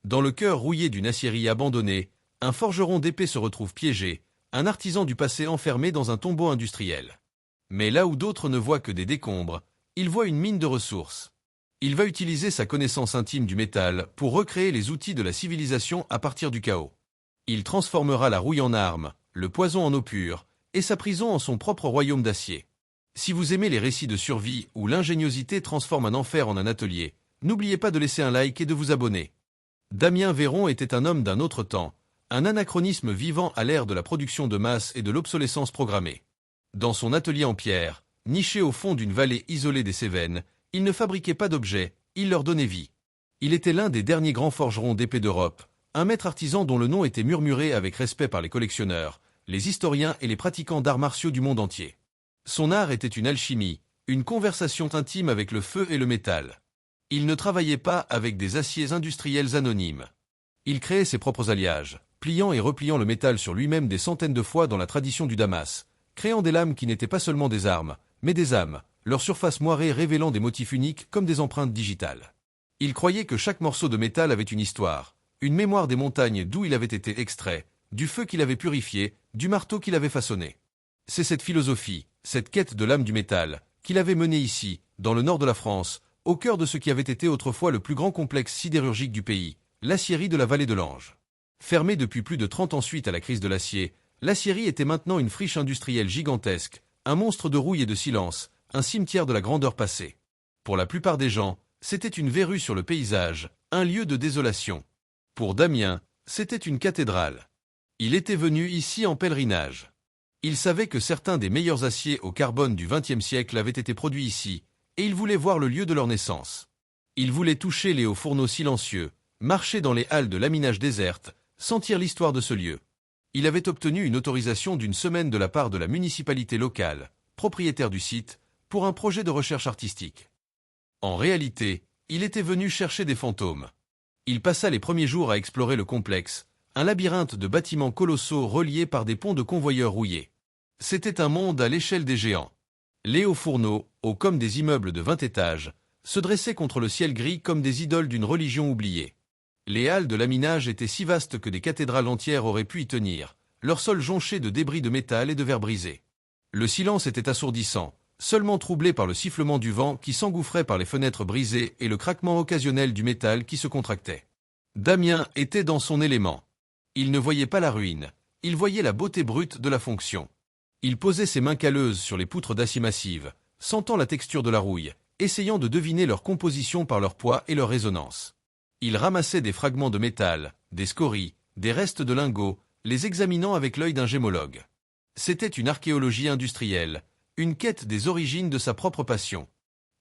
Dans le cœur rouillé d'une aciérie abandonnée, un forgeron d'épée se retrouve piégé, un artisan du passé enfermé dans un tombeau industriel. Mais là où d'autres ne voient que des décombres, il voit une mine de ressources. Il va utiliser sa connaissance intime du métal pour recréer les outils de la civilisation à partir du chaos. Il transformera la rouille en arme, le poison en eau pure, et sa prison en son propre royaume d'acier. Si vous aimez les récits de survie où l'ingéniosité transforme un enfer en un atelier, n'oubliez pas de laisser un like et de vous abonner. Damien Véron était un homme d'un autre temps, un anachronisme vivant à l'ère de la production de masse et de l'obsolescence programmée. Dans son atelier en pierre, niché au fond d'une vallée isolée des Cévennes, il ne fabriquait pas d'objets, il leur donnait vie. Il était l'un des derniers grands forgerons d'épée d'Europe, un maître artisan dont le nom était murmuré avec respect par les collectionneurs, les historiens et les pratiquants d'arts martiaux du monde entier. Son art était une alchimie, une conversation intime avec le feu et le métal. Il ne travaillait pas avec des aciers industriels anonymes. Il créait ses propres alliages, pliant et repliant le métal sur lui-même des centaines de fois dans la tradition du Damas, créant des lames qui n'étaient pas seulement des armes, mais des âmes, leur surface moirée révélant des motifs uniques comme des empreintes digitales. Il croyait que chaque morceau de métal avait une histoire, une mémoire des montagnes d'où il avait été extrait, du feu qu'il avait purifié, du marteau qu'il avait façonné. C'est cette philosophie, cette quête de l'âme du métal, qu'il avait menée ici, dans le nord de la France, au cœur de ce qui avait été autrefois le plus grand complexe sidérurgique du pays, l'aciérie de la vallée de l'Ange. Fermée depuis plus de 30 ans suite à la crise de l'acier, l'aciérie était maintenant une friche industrielle gigantesque, un monstre de rouille et de silence, un cimetière de la grandeur passée. Pour la plupart des gens, c'était une verrue sur le paysage, un lieu de désolation. Pour Damien, c'était une cathédrale. Il était venu ici en pèlerinage. Il savait que certains des meilleurs aciers au carbone du XXe siècle avaient été produits ici, et il voulait voir le lieu de leur naissance. Il voulait toucher les hauts fourneaux silencieux, marcher dans les halles de laminage désertes, sentir l'histoire de ce lieu. Il avait obtenu une autorisation d'une semaine de la part de la municipalité locale, propriétaire du site, pour un projet de recherche artistique. En réalité, il était venu chercher des fantômes. Il passa les premiers jours à explorer le complexe, un labyrinthe de bâtiments colossaux reliés par des ponts de convoyeurs rouillés. C'était un monde à l'échelle des géants. Les hauts fourneaux, hauts comme des immeubles de 20 étages, se dressaient contre le ciel gris comme des idoles d'une religion oubliée. Les halles de laminage étaient si vastes que des cathédrales entières auraient pu y tenir, leur sol jonché de débris de métal et de verre brisé. Le silence était assourdissant, seulement troublé par le sifflement du vent qui s'engouffrait par les fenêtres brisées et le craquement occasionnel du métal qui se contractait. Damien était dans son élément. Il ne voyait pas la ruine, il voyait la beauté brute de la fonction. Il posait ses mains calleuses sur les poutres d'acier massive, sentant la texture de la rouille, essayant de deviner leur composition par leur poids et leur résonance. Il ramassait des fragments de métal, des scories, des restes de lingots, les examinant avec l'œil d'un gémologue. C'était une archéologie industrielle, une quête des origines de sa propre passion.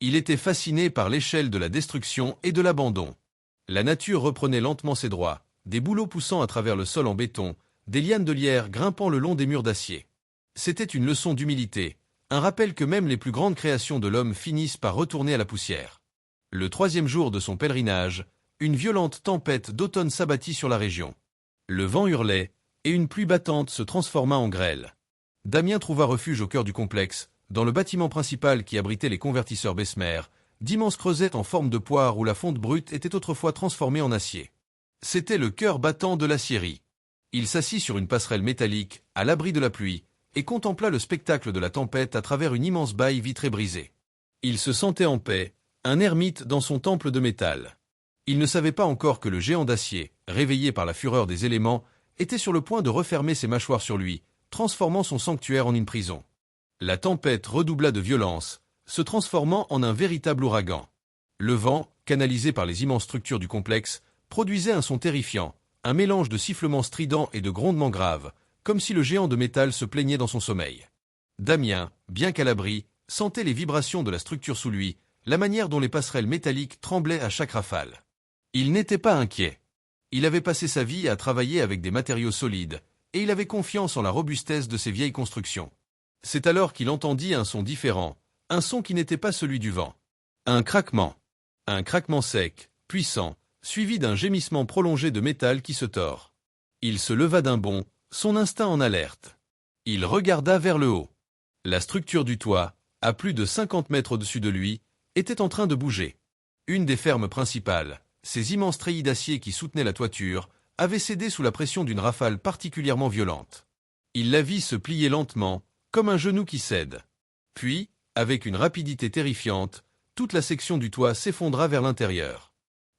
Il était fasciné par l'échelle de la destruction et de l'abandon. La nature reprenait lentement ses droits, des bouleaux poussant à travers le sol en béton, des lianes de lierre grimpant le long des murs d'acier. C'était une leçon d'humilité, un rappel que même les plus grandes créations de l'homme finissent par retourner à la poussière. Le 3e jour de son pèlerinage, une violente tempête d'automne s'abattit sur la région. Le vent hurlait, et une pluie battante se transforma en grêle. Damien trouva refuge au cœur du complexe, dans le bâtiment principal qui abritait les convertisseurs Bessemer, d'immenses creusettes en forme de poire où la fonte brute était autrefois transformée en acier. C'était le cœur battant de l'aciérie. Il s'assit sur une passerelle métallique, à l'abri de la pluie, et contempla le spectacle de la tempête à travers une immense baille vitrée brisée. Il se sentait en paix, un ermite dans son temple de métal. Il ne savait pas encore que le géant d'acier, réveillé par la fureur des éléments, était sur le point de refermer ses mâchoires sur lui, transformant son sanctuaire en une prison. La tempête redoubla de violence, se transformant en un véritable ouragan. Le vent, canalisé par les immenses structures du complexe, produisait un son terrifiant, un mélange de sifflements stridents et de grondements graves, comme si le géant de métal se plaignait dans son sommeil. Damien, bien qu'à l'abri, sentait les vibrations de la structure sous lui, la manière dont les passerelles métalliques tremblaient à chaque rafale. Il n'était pas inquiet. Il avait passé sa vie à travailler avec des matériaux solides, et il avait confiance en la robustesse de ces vieilles constructions. C'est alors qu'il entendit un son différent, un son qui n'était pas celui du vent. Un craquement sec, puissant, suivi d'un gémissement prolongé de métal qui se tord. Il se leva d'un bond, son instinct en alerte. Il regarda vers le haut. La structure du toit, à plus de 50 mètres au-dessus de lui, était en train de bouger. Une des fermes principales, Ces immenses treillis d'acier qui soutenaient la toiture avaient cédé sous la pression d'une rafale particulièrement violente. Il la vit se plier lentement, comme un genou qui cède. Puis, avec une rapidité terrifiante, toute la section du toit s'effondra vers l'intérieur.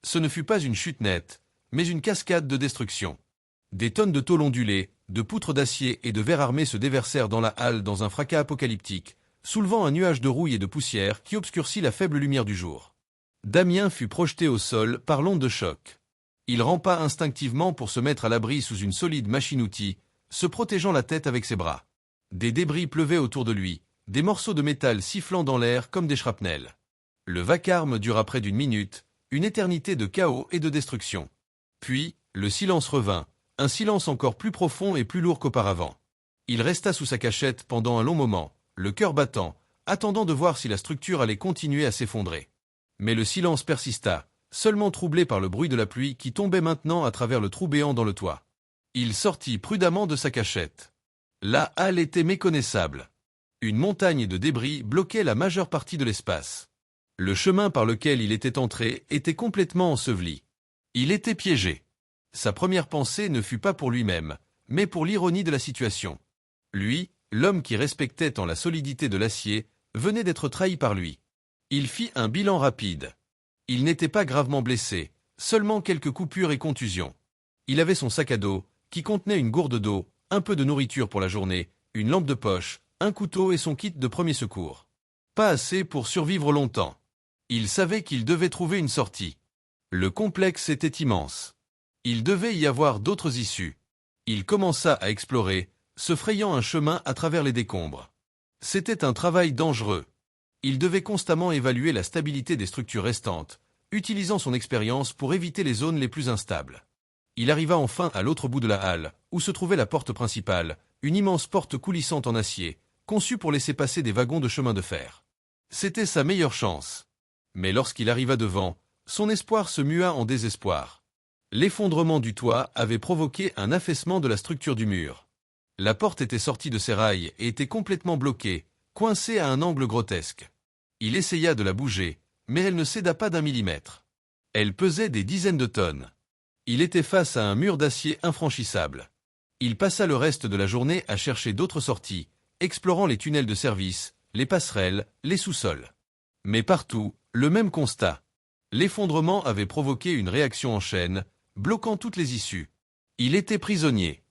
Ce ne fut pas une chute nette, mais une cascade de destruction. Des tonnes de tôle ondulée, de poutres d'acier et de verre armé se déversèrent dans la halle dans un fracas apocalyptique, soulevant un nuage de rouille et de poussière qui obscurcit la faible lumière du jour. Damien fut projeté au sol par l'onde de choc. Il rampa instinctivement pour se mettre à l'abri sous une solide machine-outil, se protégeant la tête avec ses bras. Des débris pleuvaient autour de lui, des morceaux de métal sifflant dans l'air comme des shrapnels. Le vacarme dura près d'une minute, une éternité de chaos et de destruction. Puis, le silence revint, un silence encore plus profond et plus lourd qu'auparavant. Il resta sous sa cachette pendant un long moment, le cœur battant, attendant de voir si la structure allait continuer à s'effondrer. Mais le silence persista, seulement troublé par le bruit de la pluie qui tombait maintenant à travers le trou béant dans le toit. Il sortit prudemment de sa cachette. La halle était méconnaissable. Une montagne de débris bloquait la majeure partie de l'espace. Le chemin par lequel il était entré était complètement enseveli. Il était piégé. Sa première pensée ne fut pas pour lui-même, mais pour l'ironie de la situation. Lui, l'homme qui respectait tant la solidité de l'acier, venait d'être trahi par lui. Il fit un bilan rapide. Il n'était pas gravement blessé, seulement quelques coupures et contusions. Il avait son sac à dos, qui contenait une gourde d'eau, un peu de nourriture pour la journée, une lampe de poche, un couteau et son kit de premier secours. Pas assez pour survivre longtemps. Il savait qu'il devait trouver une sortie. Le complexe était immense. Il devait y avoir d'autres issues. Il commença à explorer, se frayant un chemin à travers les décombres. C'était un travail dangereux. Il devait constamment évaluer la stabilité des structures restantes, utilisant son expérience pour éviter les zones les plus instables. Il arriva enfin à l'autre bout de la halle, où se trouvait la porte principale, une immense porte coulissante en acier, conçue pour laisser passer des wagons de chemin de fer. C'était sa meilleure chance. Mais lorsqu'il arriva devant, son espoir se mua en désespoir. L'effondrement du toit avait provoqué un affaissement de la structure du mur. La porte était sortie de ses rails et était complètement bloquée, coincée à un angle grotesque. Il essaya de la bouger, mais elle ne céda pas d'un millimètre. Elle pesait des dizaines de tonnes. Il était face à un mur d'acier infranchissable. Il passa le reste de la journée à chercher d'autres sorties, explorant les tunnels de service, les passerelles, les sous-sols. Mais partout, le même constat. L'effondrement avait provoqué une réaction en chaîne, bloquant toutes les issues. Il était prisonnier.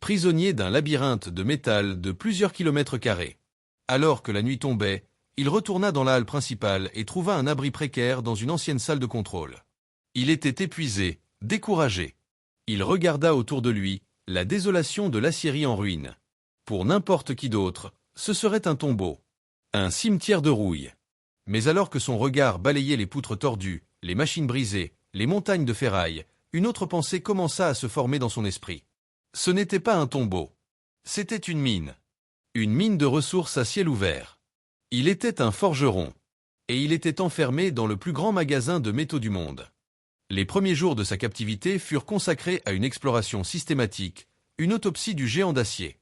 Prisonnier d'un labyrinthe de métal de plusieurs kilomètres carrés. Alors que la nuit tombait, il retourna dans la halle principale et trouva un abri précaire dans une ancienne salle de contrôle. Il était épuisé, découragé. Il regarda autour de lui, la désolation de l'aciérie en ruine. Pour n'importe qui d'autre, ce serait un tombeau. Un cimetière de rouille. Mais alors que son regard balayait les poutres tordues, les machines brisées, les montagnes de ferraille, une autre pensée commença à se former dans son esprit. Ce n'était pas un tombeau. C'était une mine. Une mine de ressources à ciel ouvert. Il était un forgeron. Et il était enfermé dans le plus grand magasin de métaux du monde. Les premiers jours de sa captivité furent consacrés à une exploration systématique, une autopsie du géant d'acier.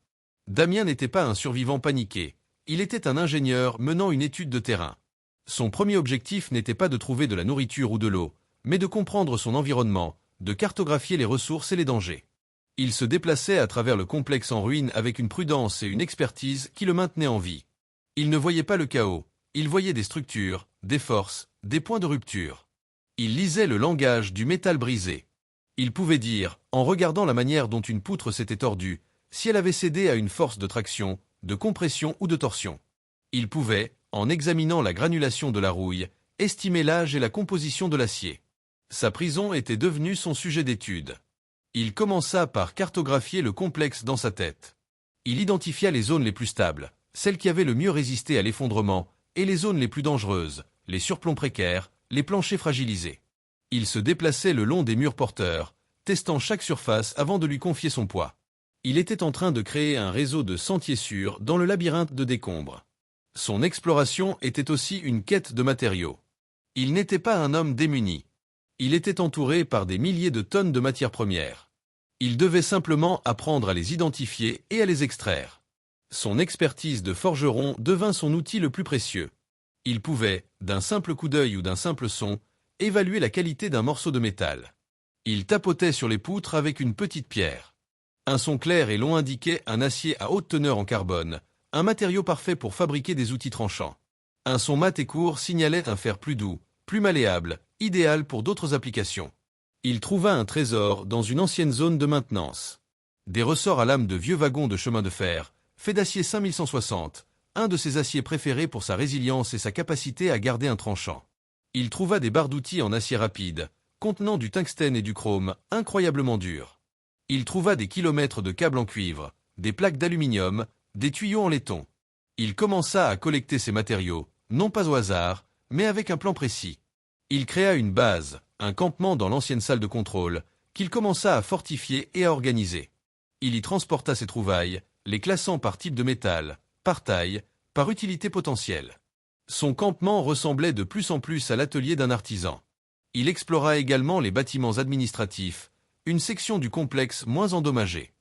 Damien n'était pas un survivant paniqué, il était un ingénieur menant une étude de terrain. Son premier objectif n'était pas de trouver de la nourriture ou de l'eau, mais de comprendre son environnement, de cartographier les ressources et les dangers. Il se déplaçait à travers le complexe en ruine avec une prudence et une expertise qui le maintenaient en vie. Il ne voyait pas le chaos, il voyait des structures, des forces, des points de rupture. Il lisait le langage du métal brisé. Il pouvait dire, en regardant la manière dont une poutre s'était tordue, si elle avait cédé à une force de traction, de compression ou de torsion. Il pouvait, en examinant la granulation de la rouille, estimer l'âge et la composition de l'acier. Sa prison était devenue son sujet d'étude. Il commença par cartographier le complexe dans sa tête. Il identifia les zones les plus stables, celles qui avaient le mieux résisté à l'effondrement, et les zones les plus dangereuses, les surplombs précaires, les planchers fragilisés. Il se déplaçait le long des murs porteurs, testant chaque surface avant de lui confier son poids. Il était en train de créer un réseau de sentiers sûrs dans le labyrinthe de décombres. Son exploration était aussi une quête de matériaux. Il n'était pas un homme démuni. Il était entouré par des milliers de tonnes de matières premières. Il devait simplement apprendre à les identifier et à les extraire. Son expertise de forgeron devint son outil le plus précieux. Il pouvait, d'un simple coup d'œil ou d'un simple son, évaluer la qualité d'un morceau de métal. Il tapotait sur les poutres avec une petite pierre. Un son clair et long indiquait un acier à haute teneur en carbone, un matériau parfait pour fabriquer des outils tranchants. Un son mat et court signalait un fer plus doux, plus malléable, idéal pour d'autres applications. Il trouva un trésor dans une ancienne zone de maintenance. Des ressorts à lame de vieux wagons de chemin de fer, faits d'acier 5160, un de ses aciers préférés pour sa résilience et sa capacité à garder un tranchant. Il trouva des barres d'outils en acier rapide, contenant du tungstène et du chrome, incroyablement durs. Il trouva des kilomètres de câbles en cuivre, des plaques d'aluminium, des tuyaux en laiton. Il commença à collecter ces matériaux, non pas au hasard, mais avec un plan précis. Il créa une base, un campement dans l'ancienne salle de contrôle, qu'il commença à fortifier et à organiser. Il y transporta ses trouvailles, les classant par type de métal, par taille, par utilité potentielle. Son campement ressemblait de plus en plus à l'atelier d'un artisan. Il explora également les bâtiments administratifs, une section du complexe moins endommagée.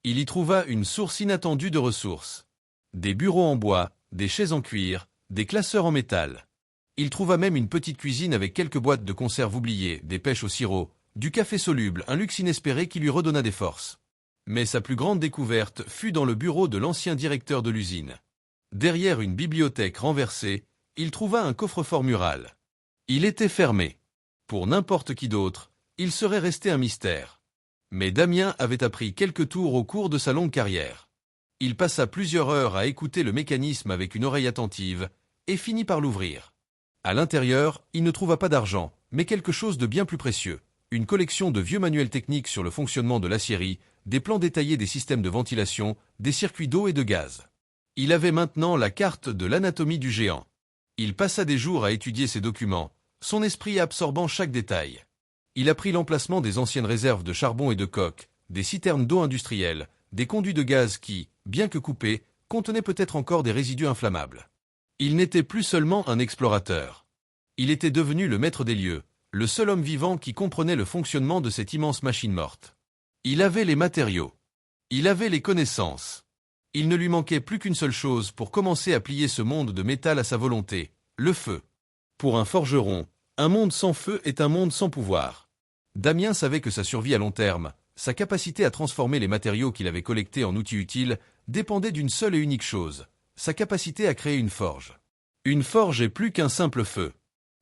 Il y trouva une source inattendue de ressources. Des bureaux en bois, des chaises en cuir, des classeurs en métal. Il trouva même une petite cuisine avec quelques boîtes de conserve oubliées, des pêches au sirop, du café soluble, un luxe inespéré qui lui redonna des forces. Mais sa plus grande découverte fut dans le bureau de l'ancien directeur de l'usine. Derrière une bibliothèque renversée, il trouva un coffre-fort mural. Il était fermé. Pour n'importe qui d'autre, il serait resté un mystère. Mais Damien avait appris quelques tours au cours de sa longue carrière. Il passa plusieurs heures à écouter le mécanisme avec une oreille attentive, et finit par l'ouvrir. À l'intérieur, il ne trouva pas d'argent, mais quelque chose de bien plus précieux. Une collection de vieux manuels techniques sur le fonctionnement de l'aciérie, des plans détaillés des systèmes de ventilation, des circuits d'eau et de gaz. Il avait maintenant la carte de l'anatomie du géant. Il passa des jours à étudier ces documents, son esprit absorbant chaque détail. Il apprit l'emplacement des anciennes réserves de charbon et de coke, des citernes d'eau industrielles, des conduits de gaz qui, bien que coupés, contenaient peut-être encore des résidus inflammables. Il n'était plus seulement un explorateur. Il était devenu le maître des lieux, le seul homme vivant qui comprenait le fonctionnement de cette immense machine morte. Il avait les matériaux. Il avait les connaissances. Il ne lui manquait plus qu'une seule chose pour commencer à plier ce monde de métal à sa volonté, le feu. Pour un forgeron, un monde sans feu est un monde sans pouvoir. Damien savait que sa survie à long terme, sa capacité à transformer les matériaux qu'il avait collectés en outils utiles, dépendait d'une seule et unique chose, sa capacité à créer une forge. Une forge est plus qu'un simple feu.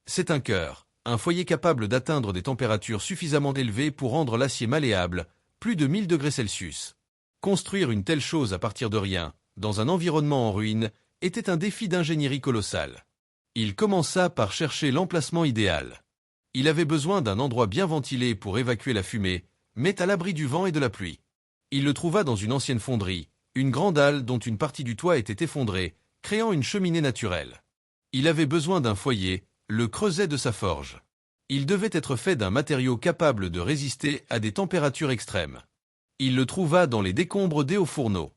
C'est un cœur, un foyer capable d'atteindre des températures suffisamment élevées pour rendre l'acier malléable, plus de 1000 degrés Celsius. Construire une telle chose à partir de rien, dans un environnement en ruine, était un défi d'ingénierie colossal. Il commença par chercher l'emplacement idéal. Il avait besoin d'un endroit bien ventilé pour évacuer la fumée, mais à l'abri du vent et de la pluie. Il le trouva dans une ancienne fonderie, une grande halle dont une partie du toit était effondrée, créant une cheminée naturelle. Il avait besoin d'un foyer, le creuset de sa forge. Il devait être fait d'un matériau capable de résister à des températures extrêmes. Il le trouva dans les décombres des hauts fourneaux.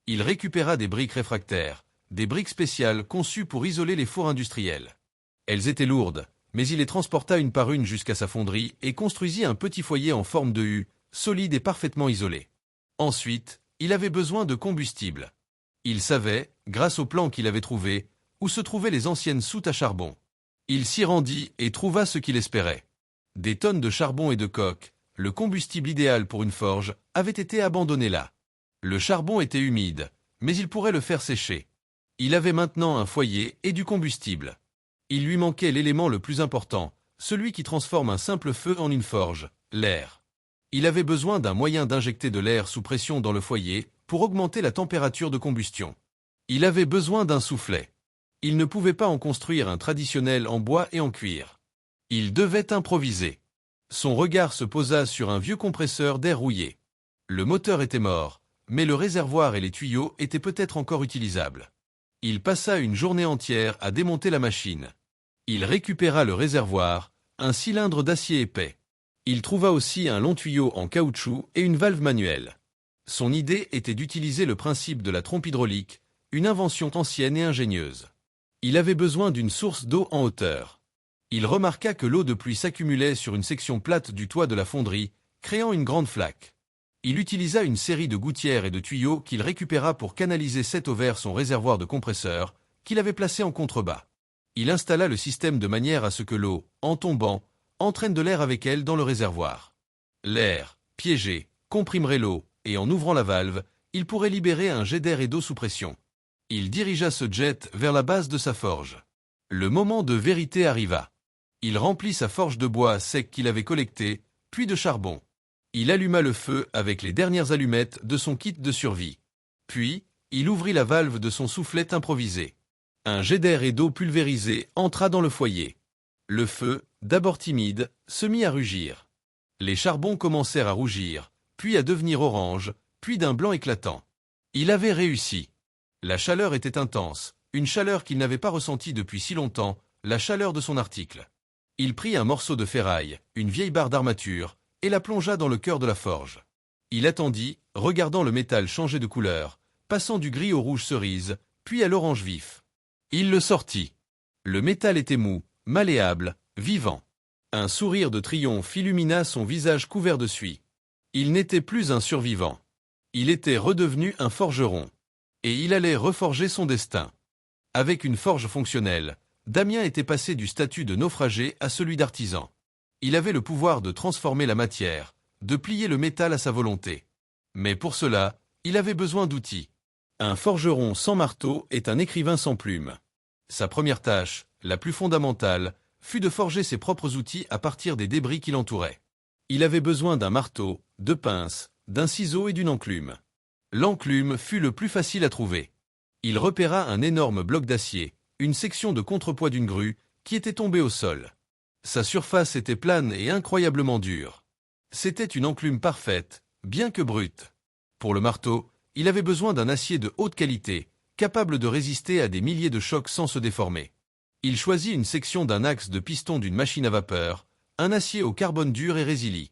Il récupéra des briques réfractaires, des briques spéciales conçues pour isoler les fours industriels. Elles étaient lourdes, mais il les transporta une par une jusqu'à sa fonderie et construisit un petit foyer en forme de U, solide et parfaitement isolé. Ensuite, il avait besoin de combustible. Il savait, grâce au plan qu'il avait trouvé, où se trouvaient les anciennes soutes à charbon. Il s'y rendit et trouva ce qu'il espérait. Des tonnes de charbon et de coke, le combustible idéal pour une forge, avaient été abandonnés là. Le charbon était humide, mais il pourrait le faire sécher. Il avait maintenant un foyer et du combustible. Il lui manquait l'élément le plus important, celui qui transforme un simple feu en une forge, l'air. Il avait besoin d'un moyen d'injecter de l'air sous pression dans le foyer pour augmenter la température de combustion. Il avait besoin d'un soufflet. Il ne pouvait pas en construire un traditionnel en bois et en cuir. Il devait improviser. Son regard se posa sur un vieux compresseur d'air rouillé. Le moteur était mort, mais le réservoir et les tuyaux étaient peut-être encore utilisables. Il passa une journée entière à démonter la machine. Il récupéra le réservoir, un cylindre d'acier épais. Il trouva aussi un long tuyau en caoutchouc et une valve manuelle. Son idée était d'utiliser le principe de la trompe hydraulique, une invention ancienne et ingénieuse. Il avait besoin d'une source d'eau en hauteur. Il remarqua que l'eau de pluie s'accumulait sur une section plate du toit de la fonderie, créant une grande flaque. Il utilisa une série de gouttières et de tuyaux qu'il récupéra pour canaliser cette eau vers son réservoir de compresseur, qu'il avait placé en contrebas. Il installa le système de manière à ce que l'eau, en tombant, entraîne de l'air avec elle dans le réservoir. L'air, piégé, comprimerait l'eau, et en ouvrant la valve, il pourrait libérer un jet d'air et d'eau sous pression. Il dirigea ce jet vers la base de sa forge. Le moment de vérité arriva. Il remplit sa forge de bois sec qu'il avait collecté, puis de charbon. Il alluma le feu avec les dernières allumettes de son kit de survie. Puis, il ouvrit la valve de son soufflet improvisé. Un jet d'air et d'eau pulvérisé entra dans le foyer. Le feu, d'abord timide, se mit à rugir. Les charbons commencèrent à rougir, puis à devenir orange, puis d'un blanc éclatant. Il avait réussi. La chaleur était intense, une chaleur qu'il n'avait pas ressentie depuis si longtemps, la chaleur de son article. Il prit un morceau de ferraille, une vieille barre d'armature, et la plongea dans le cœur de la forge. Il attendit, regardant le métal changer de couleur, passant du gris au rouge cerise, puis à l'orange vif. Il le sortit. Le métal était mou, malléable, vivant. Un sourire de triomphe illumina son visage couvert de suie. Il n'était plus un survivant. Il était redevenu un forgeron. Et il allait reforger son destin. Avec une forge fonctionnelle, Damien était passé du statut de naufragé à celui d'artisan. Il avait le pouvoir de transformer la matière, de plier le métal à sa volonté. Mais pour cela, il avait besoin d'outils. Un forgeron sans marteau est un écrivain sans plume. Sa première tâche, la plus fondamentale, fut de forger ses propres outils à partir des débris qui l'entouraient. Il avait besoin d'un marteau, de pinces, d'un ciseau et d'une enclume. L'enclume fut le plus facile à trouver. Il repéra un énorme bloc d'acier, une section de contrepoids d'une grue, qui était tombée au sol. Sa surface était plane et incroyablement dure. C'était une enclume parfaite, bien que brute. Pour le marteau, il avait besoin d'un acier de haute qualité, capable de résister à des milliers de chocs sans se déformer. Il choisit une section d'un axe de piston d'une machine à vapeur, un acier au carbone dur et résilie.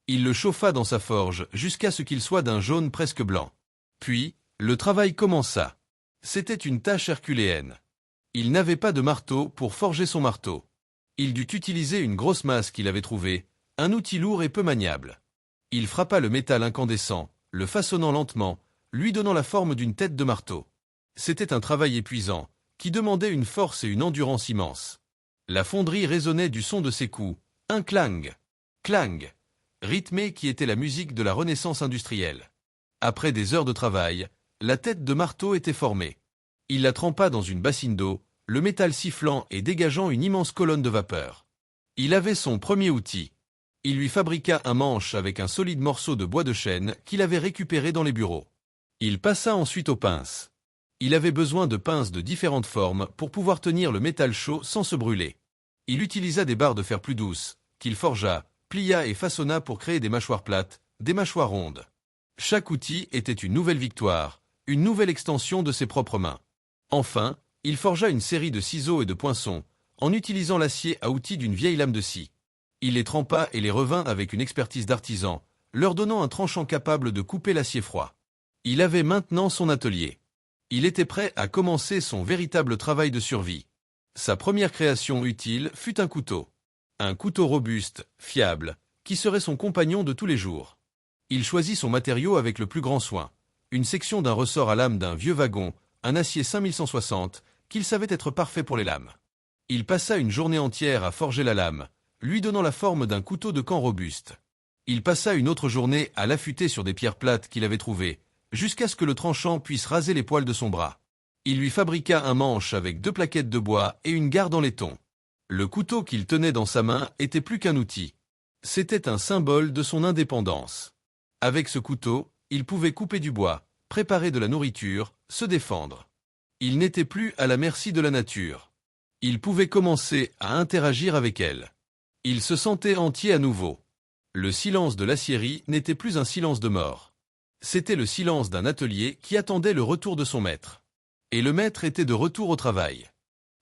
Il le chauffa dans sa forge jusqu'à ce qu'il soit d'un jaune presque blanc. Puis, le travail commença. C'était une tâche herculéenne. Il n'avait pas de marteau pour forger son marteau. Il dut utiliser une grosse masse qu'il avait trouvée, un outil lourd et peu maniable. Il frappa le métal incandescent, le façonnant lentement, lui donnant la forme d'une tête de marteau. C'était un travail épuisant, qui demandait une force et une endurance immenses. La fonderie résonnait du son de ses coups, un clang, clang, rythmé qui était la musique de la Renaissance industrielle. Après des heures de travail, la tête de marteau était formée. Il la trempa dans une bassine d'eau, le métal sifflant et dégageant une immense colonne de vapeur. Il avait son premier outil. Il lui fabriqua un manche avec un solide morceau de bois de chêne qu'il avait récupéré dans les bureaux. Il passa ensuite aux pinces. Il avait besoin de pinces de différentes formes pour pouvoir tenir le métal chaud sans se brûler. Il utilisa des barres de fer plus douces, qu'il forgea, plia et façonna pour créer des mâchoires plates, des mâchoires rondes. Chaque outil était une nouvelle victoire, une nouvelle extension de ses propres mains. Enfin, il forgea une série de ciseaux et de poinçons, en utilisant l'acier à outils d'une vieille lame de scie. Il les trempa et les revint avec une expertise d'artisan, leur donnant un tranchant capable de couper l'acier froid. Il avait maintenant son atelier. Il était prêt à commencer son véritable travail de survie. Sa première création utile fut un couteau. Un couteau robuste, fiable, qui serait son compagnon de tous les jours. Il choisit son matériau avec le plus grand soin. Une section d'un ressort à lame d'un vieux wagon, un acier 5160, qu'il savait être parfait pour les lames. Il passa une journée entière à forger la lame, lui donnant la forme d'un couteau de camp robuste. Il passa une autre journée à l'affûter sur des pierres plates qu'il avait trouvées, jusqu'à ce que le tranchant puisse raser les poils de son bras. Il lui fabriqua un manche avec 2 plaquettes de bois et une garde en laiton. Le couteau qu'il tenait dans sa main était plus qu'un outil. C'était un symbole de son indépendance. Avec ce couteau, il pouvait couper du bois, préparer de la nourriture, se défendre. Il n'était plus à la merci de la nature. Il pouvait commencer à interagir avec elle. Il se sentait entier à nouveau. Le silence de l'aciérie n'était plus un silence de mort. C'était le silence d'un atelier qui attendait le retour de son maître. Et le maître était de retour au travail.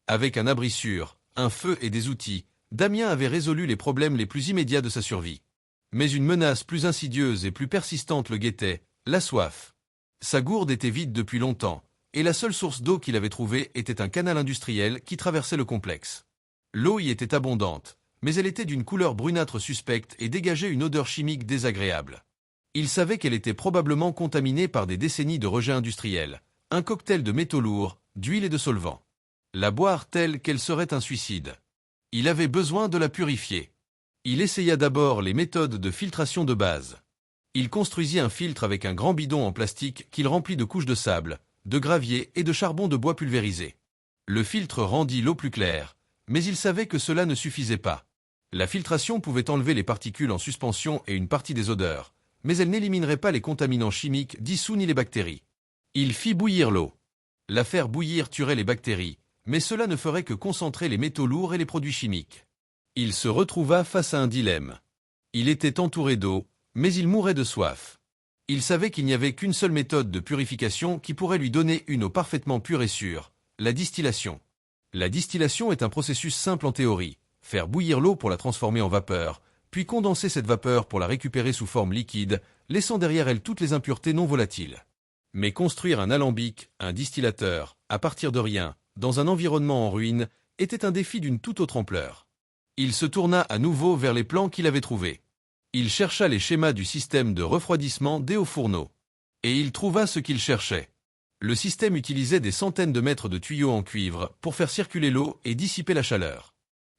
Avec un abri sûr, un feu et des outils, Damien avait résolu les problèmes les plus immédiats de sa survie. Mais une menace plus insidieuse et plus persistante le guettait, la soif. Sa gourde était vide depuis longtemps, et la seule source d'eau qu'il avait trouvée était un canal industriel qui traversait le complexe. L'eau y était abondante, mais elle était d'une couleur brunâtre suspecte et dégageait une odeur chimique désagréable. Il savait qu'elle était probablement contaminée par des décennies de rejets industriels, un cocktail de métaux lourds, d'huile et de solvants. La boire telle qu'elle serait un suicide. Il avait besoin de la purifier. Il essaya d'abord les méthodes de filtration de base. Il construisit un filtre avec un grand bidon en plastique qu'il remplit de couches de sable, de gravier et de charbon de bois pulvérisé. Le filtre rendit l'eau plus claire, mais il savait que cela ne suffisait pas. La filtration pouvait enlever les particules en suspension et une partie des odeurs, mais elle n'éliminerait pas les contaminants chimiques dissous ni les bactéries. Il fit bouillir l'eau. La faire bouillir tuerait les bactéries, mais cela ne ferait que concentrer les métaux lourds et les produits chimiques. Il se retrouva face à un dilemme. Il était entouré d'eau, mais il mourait de soif. Il savait qu'il n'y avait qu'une seule méthode de purification qui pourrait lui donner une eau parfaitement pure et sûre, la distillation. La distillation est un processus simple en théorie, faire bouillir l'eau pour la transformer en vapeur, puis condenser cette vapeur pour la récupérer sous forme liquide, laissant derrière elle toutes les impuretés non volatiles. Mais construire un alambic, un distillateur, à partir de rien, dans un environnement en ruine, était un défi d'une toute autre ampleur. Il se tourna à nouveau vers les plans qu'il avait trouvés. Il chercha les schémas du système de refroidissement des hauts fourneaux. Et il trouva ce qu'il cherchait. Le système utilisait des centaines de mètres de tuyaux en cuivre pour faire circuler l'eau et dissiper la chaleur.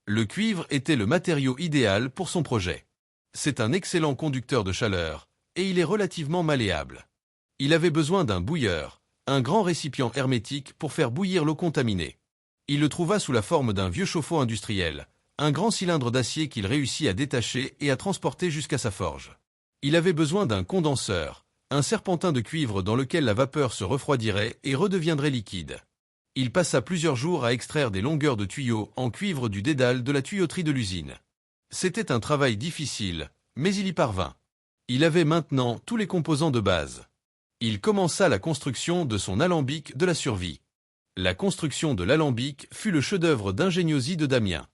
Le cuivre était le matériau idéal pour son projet. C'est un excellent conducteur de chaleur, et il est relativement malléable. Il avait besoin d'un bouilleur, un grand récipient hermétique pour faire bouillir l'eau contaminée. Il le trouva sous la forme d'un vieux chauffe-eau industriel, un grand cylindre d'acier qu'il réussit à détacher et à transporter jusqu'à sa forge. Il avait besoin d'un condenseur, un serpentin de cuivre dans lequel la vapeur se refroidirait et redeviendrait liquide. Il passa plusieurs jours à extraire des longueurs de tuyaux en cuivre du dédale de la tuyauterie de l'usine. C'était un travail difficile, mais il y parvint. Il avait maintenant tous les composants de base. Il commença la construction de son alambic de la survie. La construction de l'alambic fut le chef-d'œuvre d'ingénieuse de Damien.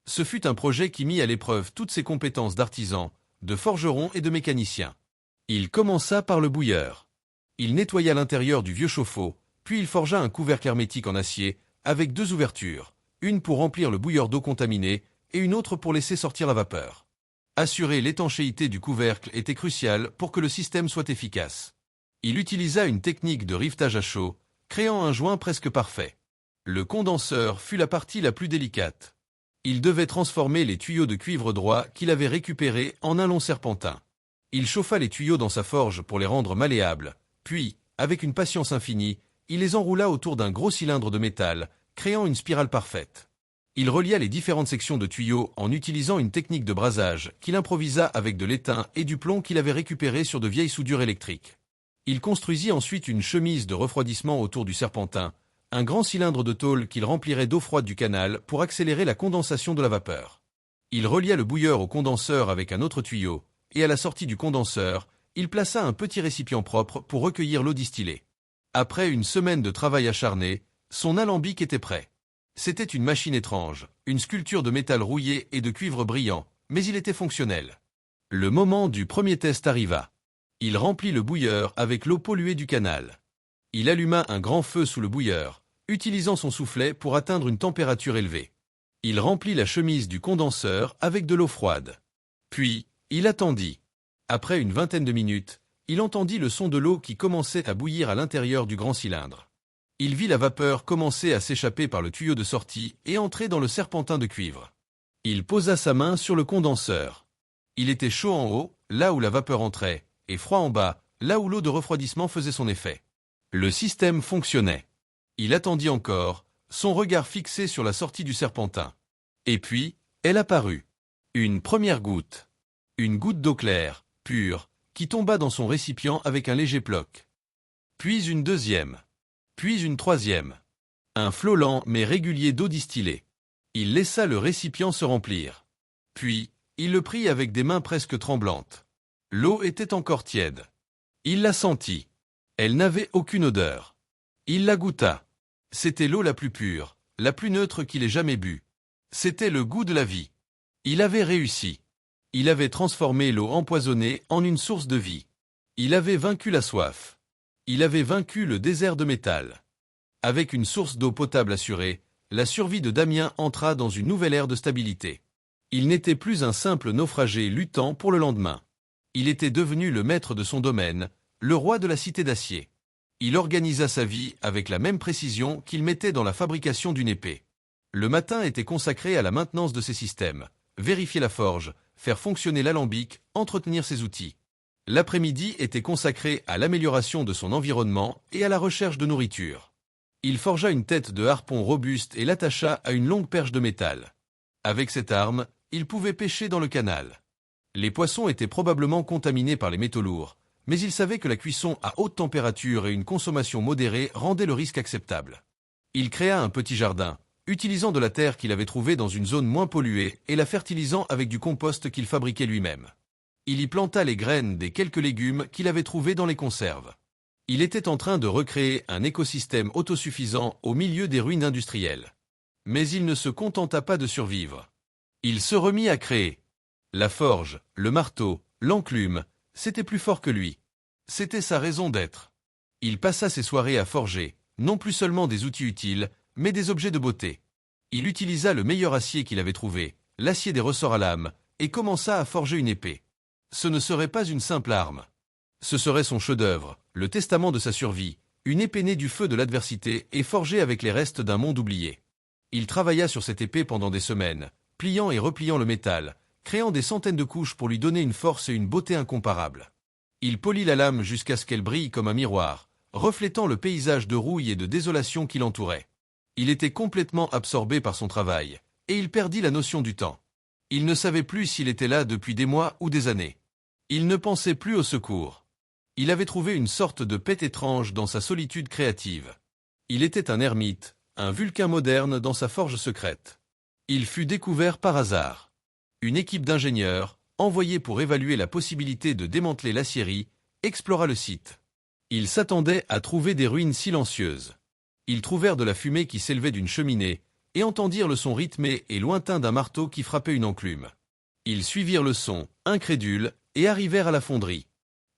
Ce fut un projet qui mit à l'épreuve toutes ses compétences d'artisan, de forgeron et de mécanicien. Il commença par le bouilleur. Il nettoya l'intérieur du vieux chauffe-eau, puis il forgea un couvercle hermétique en acier, avec 2 ouvertures, une pour remplir le bouilleur d'eau contaminée et une autre pour laisser sortir la vapeur. Assurer l'étanchéité du couvercle était crucial pour que le système soit efficace. Il utilisa une technique de rivetage à chaud, créant un joint presque parfait. Le condenseur fut la partie la plus délicate. Il devait transformer les tuyaux de cuivre droit qu'il avait récupérés en un long serpentin. Il chauffa les tuyaux dans sa forge pour les rendre malléables, puis, avec une patience infinie, il les enroula autour d'un gros cylindre de métal, créant une spirale parfaite. Il relia les différentes sections de tuyaux en utilisant une technique de brasage qu'il improvisa avec de l'étain et du plomb qu'il avait récupéré sur de vieilles soudures électriques. Il construisit ensuite une chemise de refroidissement autour du serpentin, un grand cylindre de tôle qu'il remplirait d'eau froide du canal pour accélérer la condensation de la vapeur. Il relia le bouilleur au condenseur avec un autre tuyau, et à la sortie du condenseur, il plaça un petit récipient propre pour recueillir l'eau distillée. Après une semaine de travail acharné, son alambic était prêt. C'était une machine étrange, une sculpture de métal rouillé et de cuivre brillant, mais il était fonctionnel. Le moment du premier test arriva. Il remplit le bouilleur avec l'eau polluée du canal. Il alluma un grand feu sous le bouilleur, utilisant son soufflet pour atteindre une température élevée. Il remplit la chemise du condenseur avec de l'eau froide. Puis, il attendit. Après une vingtaine de minutes, il entendit le son de l'eau qui commençait à bouillir à l'intérieur du grand cylindre. Il vit la vapeur commencer à s'échapper par le tuyau de sortie et entrer dans le serpentin de cuivre. Il posa sa main sur le condenseur. Il était chaud en haut, là où la vapeur entrait, et froid en bas, là où l'eau de refroidissement faisait son effet. Le système fonctionnait. Il attendit encore, son regard fixé sur la sortie du serpentin. Et puis, elle apparut. Une première goutte. Une goutte d'eau claire, pure, qui tomba dans son récipient avec un léger ploc. Puis une deuxième. Puis une troisième. Un flot lent mais régulier d'eau distillée. Il laissa le récipient se remplir. Puis, il le prit avec des mains presque tremblantes. L'eau était encore tiède. Il la sentit. Elle n'avait aucune odeur. Il la goûta. C'était l'eau la plus pure, la plus neutre qu'il ait jamais bue. C'était le goût de la vie. Il avait réussi. Il avait transformé l'eau empoisonnée en une source de vie. Il avait vaincu la soif. Il avait vaincu le désert de métal. Avec une source d'eau potable assurée, la survie de Damien entra dans une nouvelle ère de stabilité. Il n'était plus un simple naufragé luttant pour le lendemain. Il était devenu le maître de son domaine, le roi de la cité d'acier. Il organisa sa vie avec la même précision qu'il mettait dans la fabrication d'une épée. Le matin était consacré à la maintenance de ses systèmes, vérifier la forge, faire fonctionner l'alambic, entretenir ses outils. L'après-midi était consacré à l'amélioration de son environnement et à la recherche de nourriture. Il forgea une tête de harpon robuste et l'attacha à une longue perche de métal. Avec cette arme, il pouvait pêcher dans le canal. Les poissons étaient probablement contaminés par les métaux lourds, mais il savait que la cuisson à haute température et une consommation modérée rendaient le risque acceptable. Il créa un petit jardin, utilisant de la terre qu'il avait trouvée dans une zone moins polluée et la fertilisant avec du compost qu'il fabriquait lui-même. Il y planta les graines des quelques légumes qu'il avait trouvés dans les conserves. Il était en train de recréer un écosystème autosuffisant au milieu des ruines industrielles. Mais il ne se contenta pas de survivre. Il se remit à créer. La forge, le marteau, l'enclume, c'était plus fort que lui. C'était sa raison d'être. Il passa ses soirées à forger, non plus seulement des outils utiles, mais des objets de beauté. Il utilisa le meilleur acier qu'il avait trouvé, l'acier des ressorts à lame, et commença à forger une épée. Ce ne serait pas une simple arme. Ce serait son chef-d'œuvre, le testament de sa survie, une épée née du feu de l'adversité et forgée avec les restes d'un monde oublié. Il travailla sur cette épée pendant des semaines, pliant et repliant le métal, créant des centaines de couches pour lui donner une force et une beauté incomparables. Il polit la lame jusqu'à ce qu'elle brille comme un miroir, reflétant le paysage de rouille et de désolation qui l'entourait. Il était complètement absorbé par son travail, et il perdit la notion du temps. Il ne savait plus s'il était là depuis des mois ou des années. Il ne pensait plus au secours. Il avait trouvé une sorte de paix étrange dans sa solitude créative. Il était un ermite, un Vulcain moderne dans sa forge secrète. Il fut découvert par hasard. Une équipe d'ingénieurs, envoyée pour évaluer la possibilité de démanteler l'aciérie, explora le site. Ils s'attendaient à trouver des ruines silencieuses. Ils trouvèrent de la fumée qui s'élevait d'une cheminée et entendirent le son rythmé et lointain d'un marteau qui frappait une enclume. Ils suivirent le son, incrédules, et arrivèrent à la fonderie.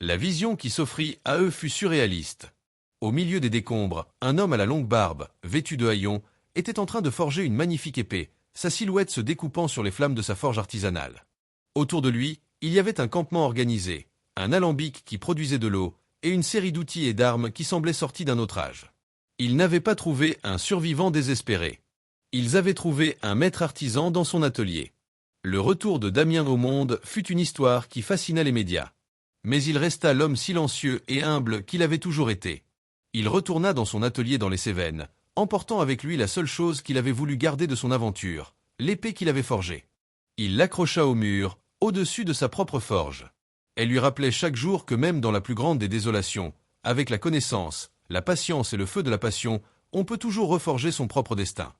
La vision qui s'offrit à eux fut surréaliste. Au milieu des décombres, un homme à la longue barbe, vêtu de haillons, était en train de forger une magnifique épée, sa silhouette se découpant sur les flammes de sa forge artisanale. Autour de lui, il y avait un campement organisé, un alambic qui produisait de l'eau, et une série d'outils et d'armes qui semblaient sortis d'un autre âge. Ils n'avaient pas trouvé un survivant désespéré. Ils avaient trouvé un maître artisan dans son atelier. Le retour de Damien au monde fut une histoire qui fascina les médias. Mais il resta l'homme silencieux et humble qu'il avait toujours été. Il retourna dans son atelier dans les Cévennes, emportant avec lui la seule chose qu'il avait voulu garder de son aventure, l'épée qu'il avait forgée. Il l'accrocha au mur, au-dessus de sa propre forge. Elle lui rappelait chaque jour que même dans la plus grande des désolations, avec la connaissance, la patience et le feu de la passion, on peut toujours reforger son propre destin.